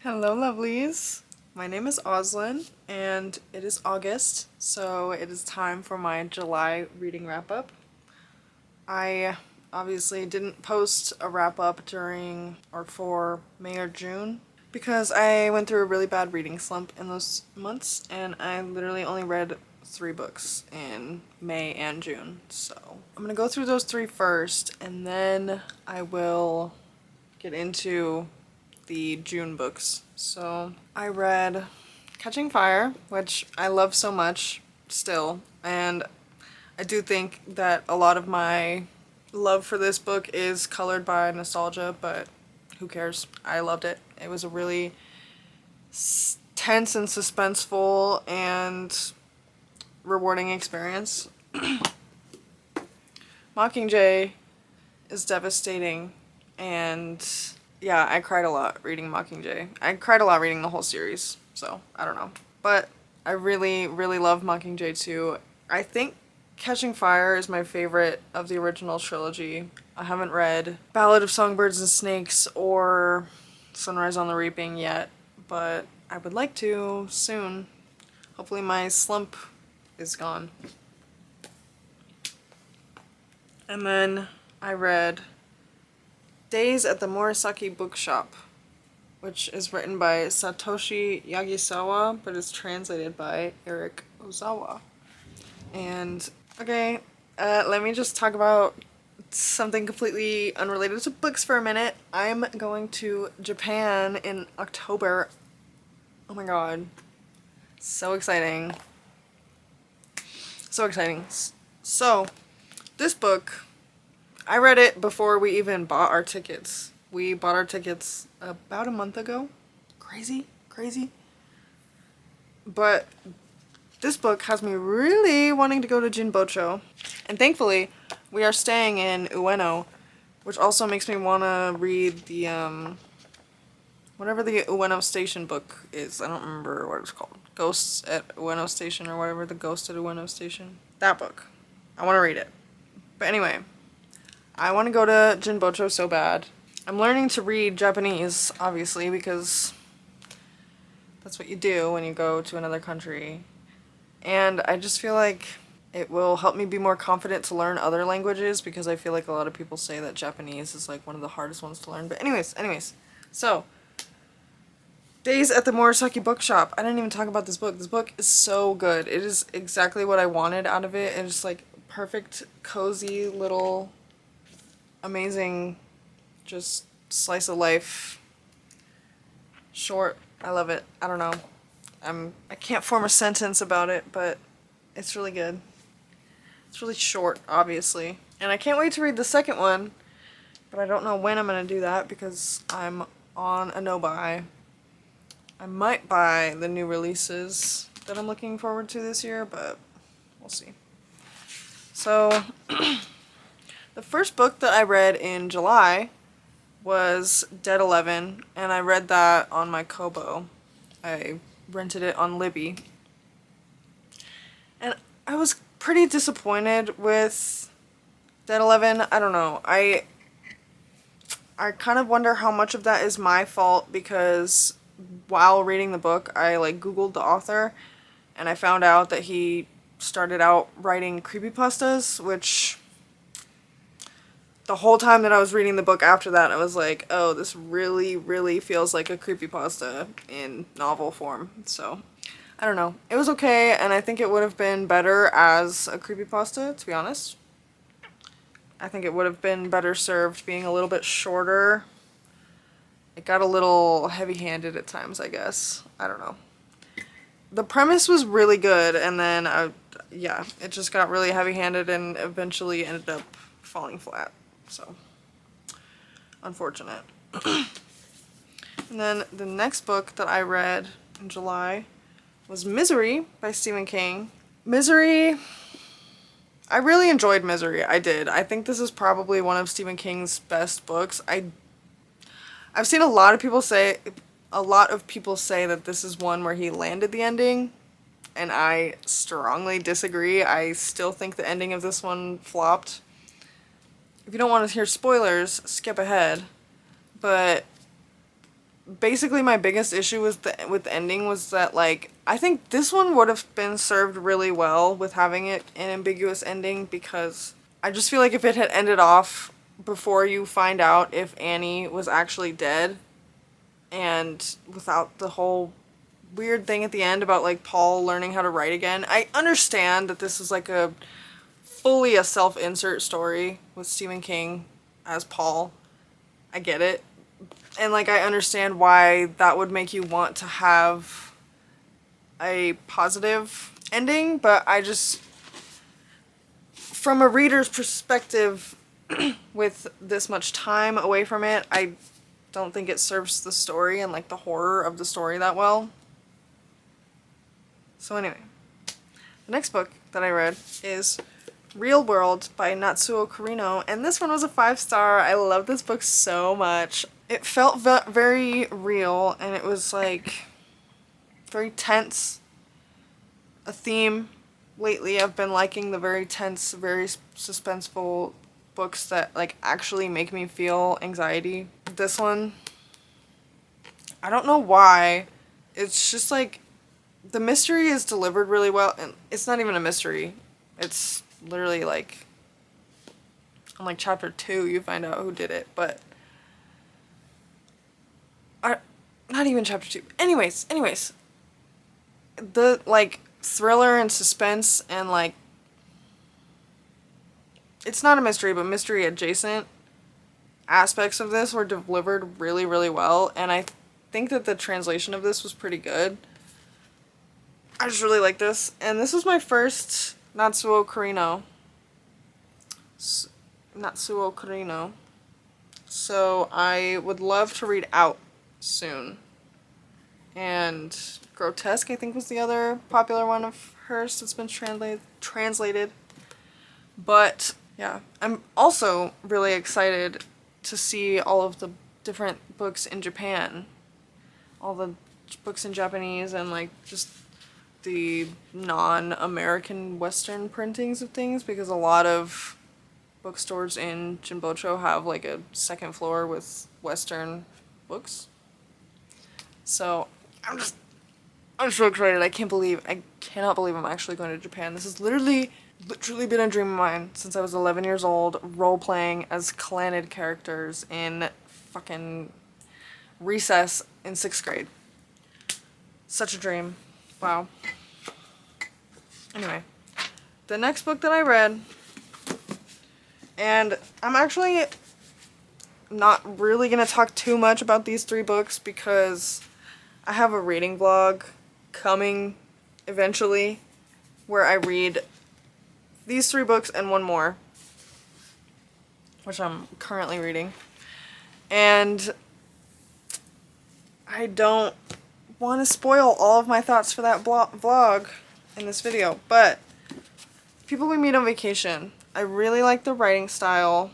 Hello, lovelies. My name is Oslin, and it is August, so it is time for my July reading wrap up. I obviously didn't post a wrap up during or for May or June because I went through a really bad reading slump in those months, and I literally only read 3 books in May and June. So I'm gonna go through those 3 first, and then I will get into the June books. So I read Catching Fire, which I love so much still, and I do think that a lot of my love for this book is colored by nostalgia, but who cares? I loved it. It was a really tense and suspenseful and rewarding experience. Mockingjay is devastating, and yeah, I cried a lot reading Mockingjay. I cried a lot reading the whole series, so I don't know. But I really, really love Mockingjay too. I think Catching Fire is my favorite of the original trilogy. I haven't read Ballad of Songbirds and Snakes or Sunrise on the Reaping yet, but I would like to soon. Hopefully my slump is gone. And then I read Days at the Murasaki Bookshop, which is written by Satoshi Yagisawa, but is translated by Eric Ozawa. And, okay, let me just talk about something completely unrelated to books for a minute. I'm going to Japan in October. Oh my god. So exciting. So exciting. So, this book, I read it before we even bought our tickets. We bought our tickets about a month ago. Crazy, crazy. But this book has me really wanting to go to Jinbocho. And thankfully, we are staying in Ueno, which also makes me want to read the, whatever the Ueno Station book is. I don't remember what it's called. Ghosts at Ueno Station or whatever, the Ghost at Ueno Station. That book. I want to read it. But anyway, I want to go to Jinbocho so bad. I'm learning to read Japanese, obviously, because that's what you do when you go to another country. And I just feel like it will help me be more confident to learn other languages, because I feel like a lot of people say that Japanese is like one of the hardest ones to learn. But anyways. So, Days at the Murasaki Bookshop. I didn't even talk about this book. This book is so good. It is exactly what I wanted out of it. It's like perfect, cozy, little, amazing, just slice of life. Short. I love it. I don't know. I can't form a sentence about it, but it's really good. It's really short, obviously. And I can't wait to read the second one, but I don't know when I'm going to do that because I'm on a no-buy. I might buy the new releases that I'm looking forward to this year, but we'll see. So, the first book that I read in July was Dead 11, and I read that on my Kobo. I rented it on Libby. And I was pretty disappointed with Dead 11. I don't know. I kind of wonder how much of that is my fault, because while reading the book, I Googled the author, and I found out that he started out writing creepypastas, which the whole time that I was reading the book after that, I was like, oh, this really, really feels like a creepypasta in novel form. So, I don't know. It was okay, and I think it would have been better as a creepypasta, to be honest. I think it would have been better served being a little bit shorter. It got a little heavy-handed at times, I guess. I don't know. The premise was really good, and then, it just got really heavy-handed and eventually ended up falling flat. So, unfortunate. And then the next book that I read in July was Misery by Stephen King. Misery, I really enjoyed Misery. I did. I think this is probably one of Stephen King's best books. I've seen a lot of people say that this is one where he landed the ending, and I strongly disagree. I still think the ending of this one flopped. If you don't want to hear spoilers, skip ahead. But basically my biggest issue with the ending was that, like, I think this one would have been served really well with having it an ambiguous ending, because I just feel like if it had ended off before you find out if Annie was actually dead, and without the whole weird thing at the end about, like, Paul learning how to write again. I understand that this is like a fully a self-insert story with Stephen King as Paul. I get it. And, like, I understand why that would make you want to have a positive ending, but I just, from a reader's perspective, with this much time away from it, I don't think it serves the story and, like, the horror of the story that well. So anyway, the next book that I read is Real World by Natsuo Kirino, and this one was a 5-star. I love this book so much. It felt very real, and it was, like, very tense. A theme lately, I've been liking the very tense, very suspenseful books that, like, actually make me feel anxiety. This one, I don't know why, it's just, like, the mystery is delivered really well, and it's not even a mystery. It's literally, like, on, like, chapter 2 you find out who did it, but not even chapter 2. Anyways, the, like, thriller and suspense and, like, it's not a mystery, but mystery adjacent aspects of this were delivered really, really well, and I think that the translation of this was pretty good. I just really like this, and this was my first Natsuo Kirino. So I would love to read Out soon. And Grotesque, I think, was the other popular one of hers that's been translated. But yeah, I'm also really excited to see all of the different books in Japan. All the books in Japanese and, like, just the non-American Western printings of things, because a lot of bookstores in Jinbocho have, like, a second floor with Western books. So I'm so excited. I cannot believe I'm actually going to Japan. This has literally been a dream of mine since I was 11 years old, role-playing as Clannad characters in fucking Recess in 6th grade. Such a dream. Wow. Anyway, the next book that I read, and I'm actually not really going to talk too much about these 3 books because I have a reading vlog coming eventually where I read these 3 books and one more, which I'm currently reading. And I don't want to spoil all of my thoughts for that vlog in this video, but People We Meet on Vacation. I really like the writing style,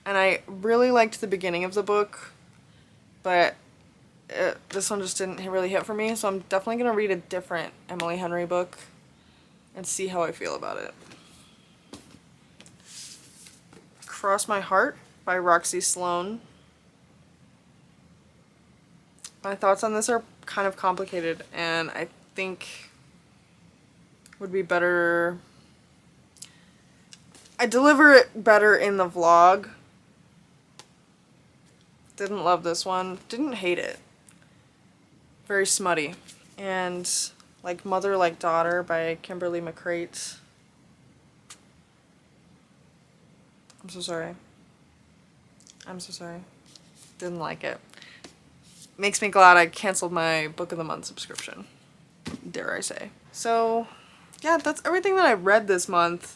and I really liked the beginning of the book, but this one just didn't really hit for me, so I'm definitely going to read a different Emily Henry book and see how I feel about it. Cross My Heart by Roxy Sloan. My thoughts on this are kind of complicated, and I think would be better. I deliver it better in the vlog. Didn't love this one. Didn't hate it. Very smutty. And Like Mother Like Daughter by Kimberly McCreight. I'm so sorry. Didn't like it. Makes me glad I canceled my Book of the Month subscription, dare I say. So, yeah, that's everything that I read this month.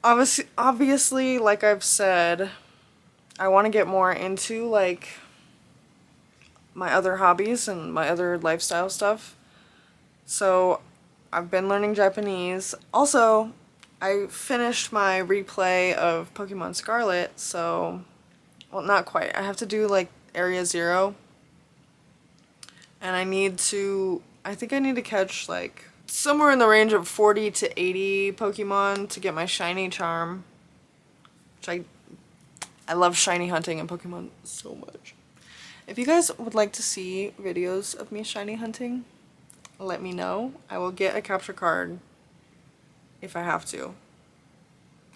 Obviously, like I've said, I want to get more into, like, my other hobbies and my other lifestyle stuff. So, I've been learning Japanese. Also, I finished my replay of Pokemon Scarlet, so, well, not quite. I have to do, like, Area 0. And I think I need to catch, like, somewhere in the range of 40 to 80 Pokemon to get my shiny charm. Which I love shiny hunting in Pokemon so much. If you guys would like to see videos of me shiny hunting, let me know. I will get a capture card if I have to.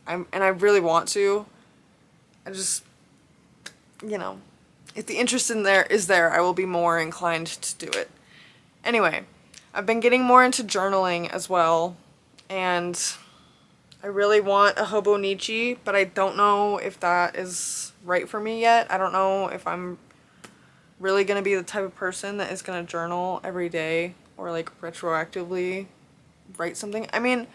And I really want to. I just, you know, if the interest in there is there, I will be more inclined to do it. Anyway, I've been getting more into journaling as well, and I really want a Hobonichi, but I don't know if that is right for me yet. I don't know if I'm really gonna be the type of person that is gonna journal every day or like retroactively write something. I mean,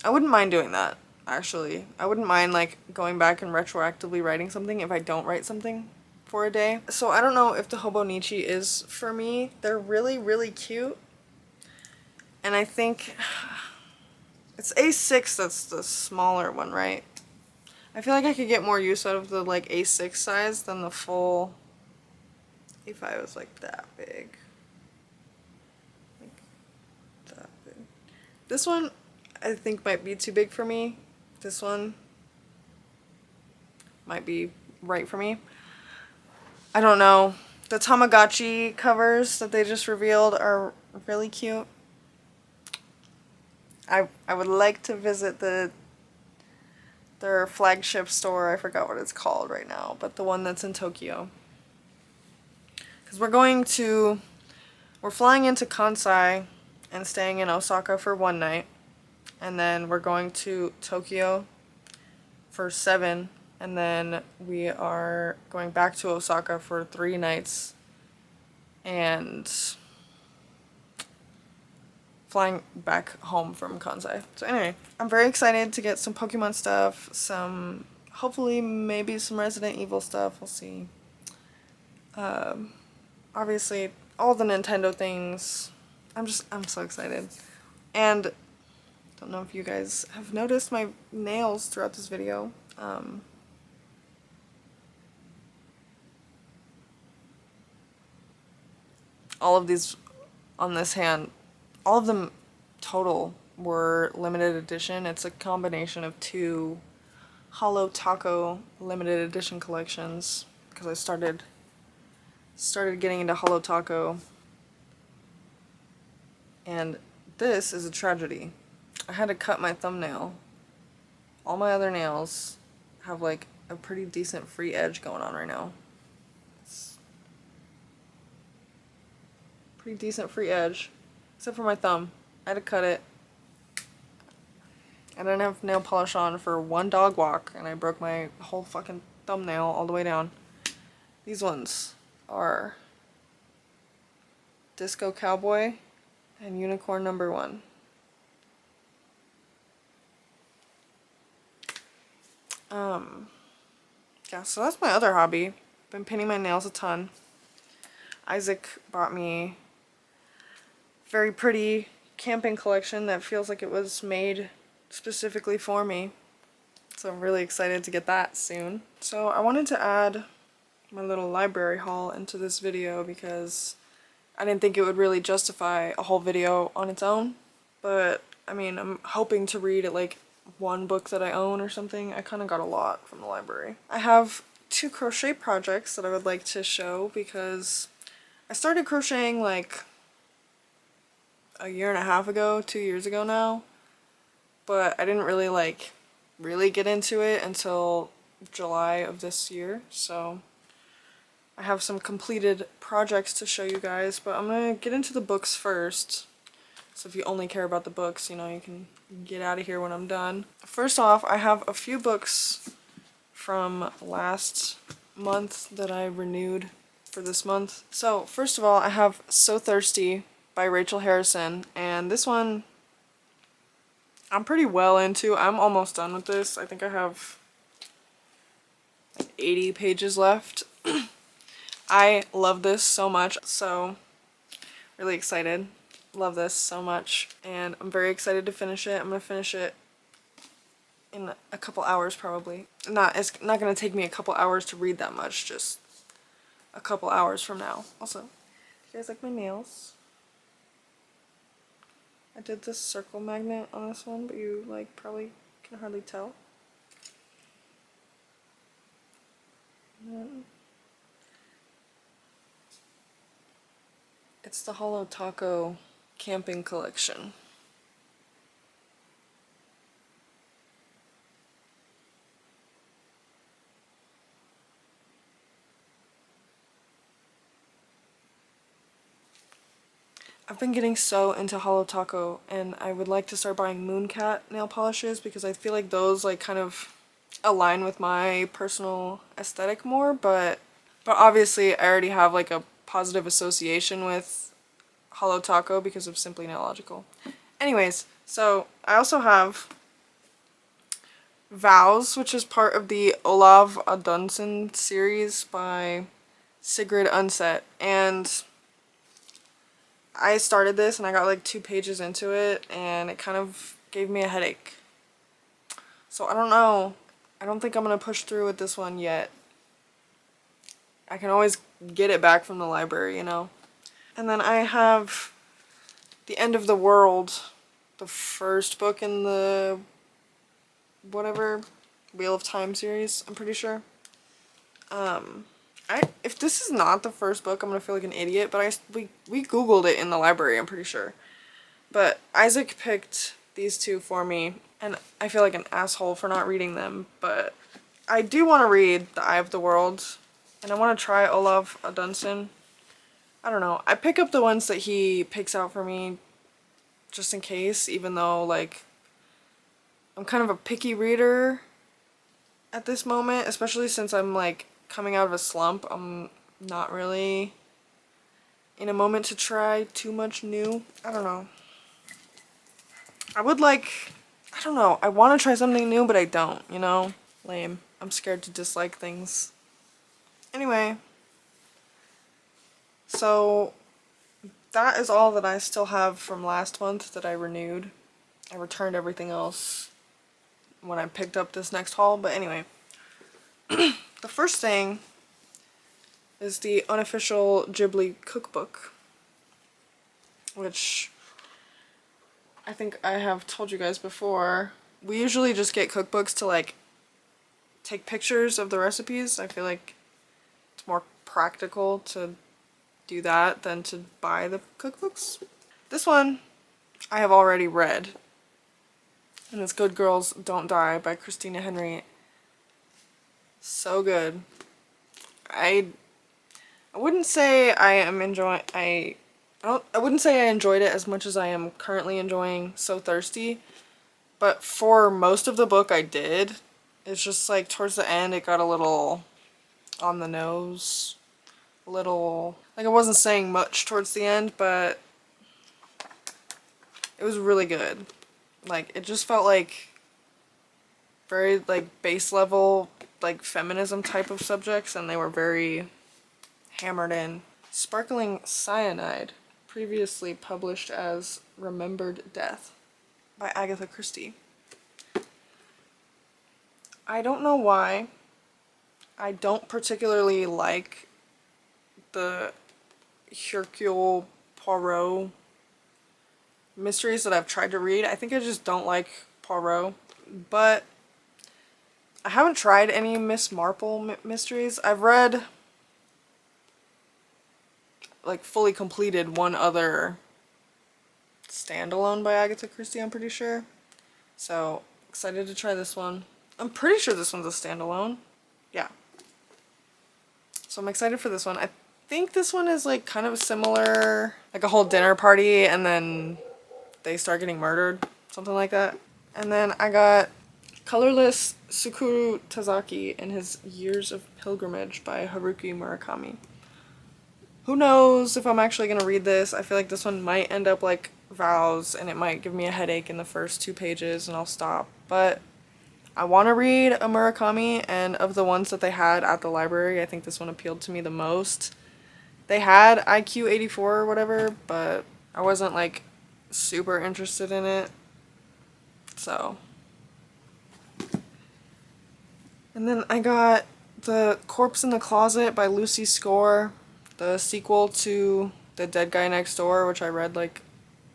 I wouldn't mind doing that, actually. I wouldn't mind like going back and retroactively writing something if I don't write something for a day. So I don't know if the Hobonichi is for me. They're really, really cute. And I think it's A6 that's the smaller one, right? I feel like I could get more use out of the like A6 size than the full if I was like that big. Like that big. This one I think might be too big for me. This one might be right for me. I don't know. The Tamagotchi covers that they just revealed are really cute. I would like to visit their flagship store. I forgot what it's called right now, but the one that's in Tokyo. Because we're flying into Kansai and staying in Osaka for one night. And then we're going to Tokyo for 7. And then we are going back to Osaka for 3 nights. And flying back home from Kansai. So anyway, I'm very excited to get some Pokemon stuff, hopefully maybe some Resident Evil stuff, we'll see. Obviously, all the Nintendo things. I'm so excited. And, don't know if you guys have noticed my nails throughout this video. All of these on this hand, all of them total were limited edition. It's a combination of 2 Holo Taco limited edition collections because I started getting into Holo Taco, and this is a tragedy. I had to cut my thumbnail. All my other nails have like a pretty decent free edge going on right now. Pretty decent free edge, except for my thumb. I had to cut it. I didn't have nail polish on for 1 dog walk, and I broke my whole fucking thumbnail all the way down. These ones are Disco Cowboy and Unicorn Number 1. Yeah, so that's my other hobby. Been painting my nails a ton. Isaac bought me a very pretty camping collection that feels like it was made specifically for me. So I'm really excited to get that soon. So I wanted to add my little library haul into this video because I didn't think it would really justify a whole video on its own. But, I mean, I'm hoping to read at like 1 book that I own or something. I kind of got a lot from the library. I have 2 crochet projects that I would like to show because I started crocheting like a year and a half ago, 2 years ago now, but I didn't really get into it until July of this year. So I have some completed projects to show you guys, but I'm gonna get into the books first. So if you only care about the books, you know, you can get out of here when I'm done. First off, I have a few books from last month that I renewed for this month. So first of all, I have So Thirsty by Rachel Harrison, and this one I'm pretty well into. I'm almost done with this. I think I have like 80 pages left. I love this so much, so really excited. Love this so much, and I'm very excited to finish it. I'm gonna finish it in a couple hours probably. It's not gonna take me a couple hours to read that much, just a couple hours from now. Also, you guys like my nails? I did this circle magnet on this one, but you like probably can hardly tell. It's the Holo Taco Camping Collection. I've been getting so into Holo Taco, and I would like to start buying Mooncat nail polishes because I feel like those like kind of align with my personal aesthetic more, but obviously I already have like a positive association with Holo Taco because of Simply Nailogical. Anyways, so I also have Vows, which is part of the Olav Adunsen series by Sigrid Undset, and I started this and I got like 2 pages into it and it kind of gave me a headache. So I don't know. I don't think I'm going to push through with this one yet. I can always get it back from the library, you know. And then I have The End of the World, the first book in the whatever Wheel of Time series, I'm pretty sure. If this is not the first book, I'm gonna feel like an idiot, but we Googled it in the library, I'm pretty sure. But Isaac picked these 2 for me, and I feel like an asshole for not reading them, but I do want to read The Eye of the World, and I want to try Olav Adunsen. I don't know. I pick up the ones that he picks out for me just in case, even though, like, I'm kind of a picky reader at this moment, especially since I'm, like, coming out of a slump. I'm not really in a moment to try too much new. I don't know. I don't know. I want to try something new, but I don't, you know? Lame. I'm scared to dislike things. Anyway. So, that is all that I still have from last month that I renewed. I returned everything else when I picked up this next haul, but anyway. The first thing is the unofficial Ghibli cookbook, which I think I have told you guys before. We usually just get cookbooks to like take pictures of the recipes. I feel like it's more practical to do that than to buy the cookbooks. This one I have already read, and it's Good Girls Don't Die by Christina Henry. So good. I wouldn't say I am enjoying I wouldn't say I enjoyed it as much as I am currently enjoying So Thirsty, but for most of the book I did. It's just like towards the end it got a little on the nose. A little, like, I wasn't saying much towards the end, but it was really good. Like, it just felt like very like base level like feminism type of subjects, and they were very hammered in. Sparkling Cyanide, previously published as Remembered Death by Agatha Christie. I don't know why. I don't particularly like the Hercule Poirot mysteries that I've tried to read. I think I just don't like Poirot, but I haven't tried any Miss Marple mysteries. I've read, like, fully completed one other standalone by Agatha Christie, I'm pretty sure. So, excited to try this one. I'm pretty sure this one's a standalone. Yeah. So I'm excited for this one. I think this one is like kind of similar, like a whole dinner party and then they start getting murdered, something like that. And then I got Colorless Tsukuru Tazaki and His Years of Pilgrimage by Haruki Murakami. Who knows if I'm actually going to read this. I feel like this one might end up like Vows and it might give me a headache in the first 2 pages and I'll stop. But I want to read a Murakami, and of the ones that they had at the library, I think this one appealed to me the most. They had IQ 84 or whatever, but I wasn't like super interested in it. So. And then I got The Corpse in the Closet by Lucy Score, the sequel to The Dead Guy Next Door, which I read like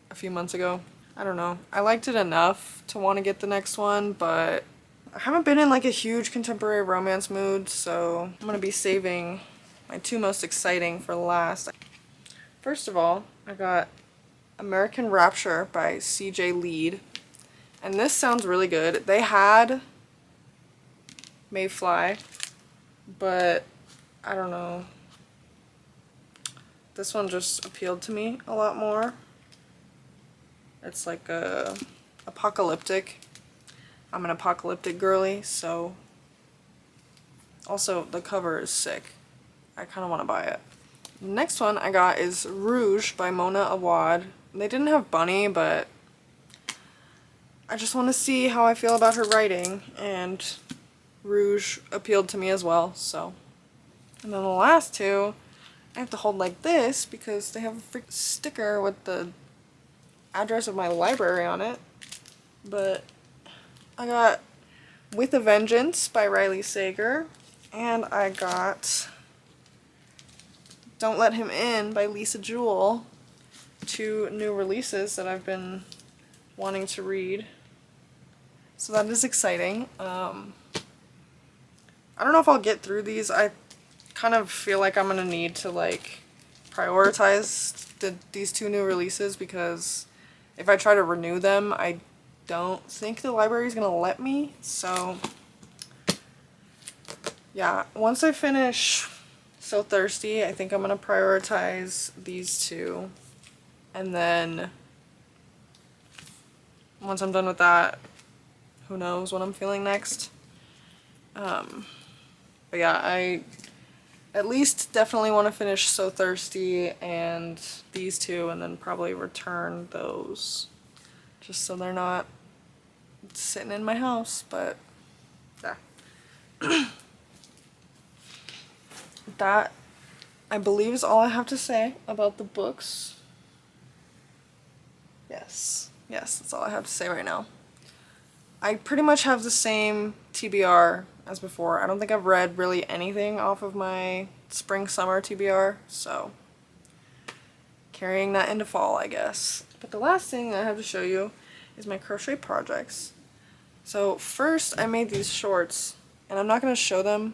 a few months ago. I don't know. I liked it enough to want to get the next one, but I haven't been in like a huge contemporary romance mood, so I'm gonna be saving my 2 most exciting for last. first of all, I got American Rapture by C.J. Lead. And this sounds really good. They had Mayfly, but I don't know. This one just appealed to me a lot more. It's like a apocalyptic. I'm an apocalyptic girly, so also the cover is sick. I kind of want to buy it. The next one I got is Rouge by Mona Awad. They didn't have Bunny, but I just want to see how I feel about her writing, and Rouge appealed to me as well, so. And then the last two, I have to hold like this because they have a freaking sticker with the address of my library on it. But I got With a Vengeance by Riley Sager, and I got Don't Let Him In by Lisa Jewell. Two new releases that I've been wanting to read. So that is exciting. I don't know if I'll get through these. I kind of feel like I'm gonna need to like prioritize these two new releases, because if I try to renew them, I don't think the library is gonna let me. So yeah, once I finish So Thirsty, I think I'm gonna prioritize these two. And then once I'm done with that, who knows what I'm feeling next. But yeah, I at least definitely want to finish So Thirsty and these two, and then probably return those just so they're not sitting in my house. But yeah. That, I believe, is all I have to say about the books. Yes, that's all I have to say right now. I pretty much have the same TBR as before. I don't think I've read really anything off of my spring-summer TBR, so carrying that into fall, I guess. But the last thing I have to show you is my crochet projects. So first I made these shorts, and I'm not going to show them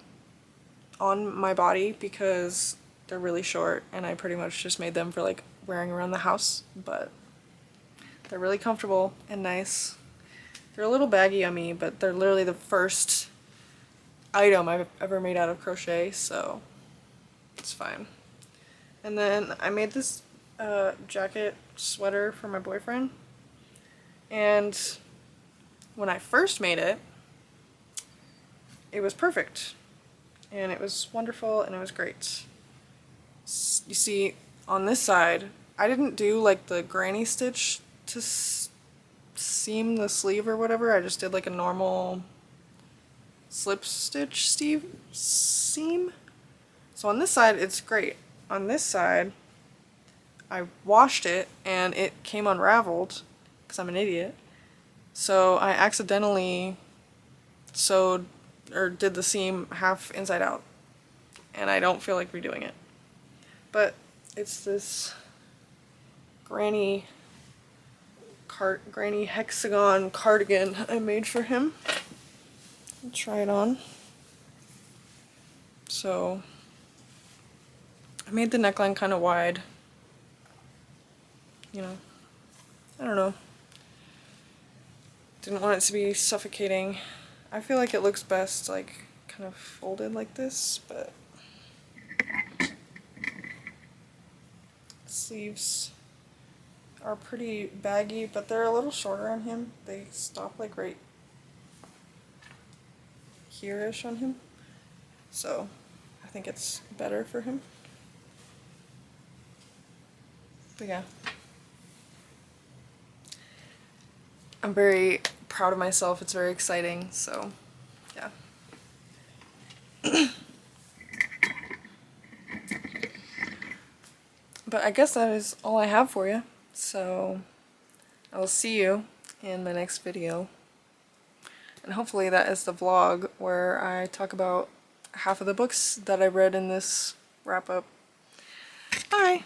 on my body because they're really short, and I pretty much just made them for like wearing around the house, but they're really comfortable and nice. They're a little baggy on me, but they're literally the first item I've ever made out of crochet, so it's fine. And then I made this jacket sweater for my boyfriend, and when I first made it, it was perfect, and it was wonderful, and it was great. You see, on this side, I didn't do like the granny stitch to seam the sleeve or whatever. I just did like a normal slip stitch seam. So on this side it's great. On this side I washed it and it came unraveled because I'm an idiot. So I accidentally sewed or did the seam half inside out, and I don't feel like redoing it. But it's this granny hexagon cardigan I made for him. I'll try it on. So I made the neckline kind of wide. You know, I don't know. Didn't want it to be suffocating. I feel like it looks best like kind of folded like this, but sleeves are pretty baggy, but they're a little shorter on him. They stop like right here-ish on him, so I think it's better for him. But yeah, I'm very proud of myself. It's very exciting, so yeah. But I guess that is all I have for you. So I will see you in my next video. And hopefully that is the vlog where I talk about half of the books that I read in this wrap-up. Bye!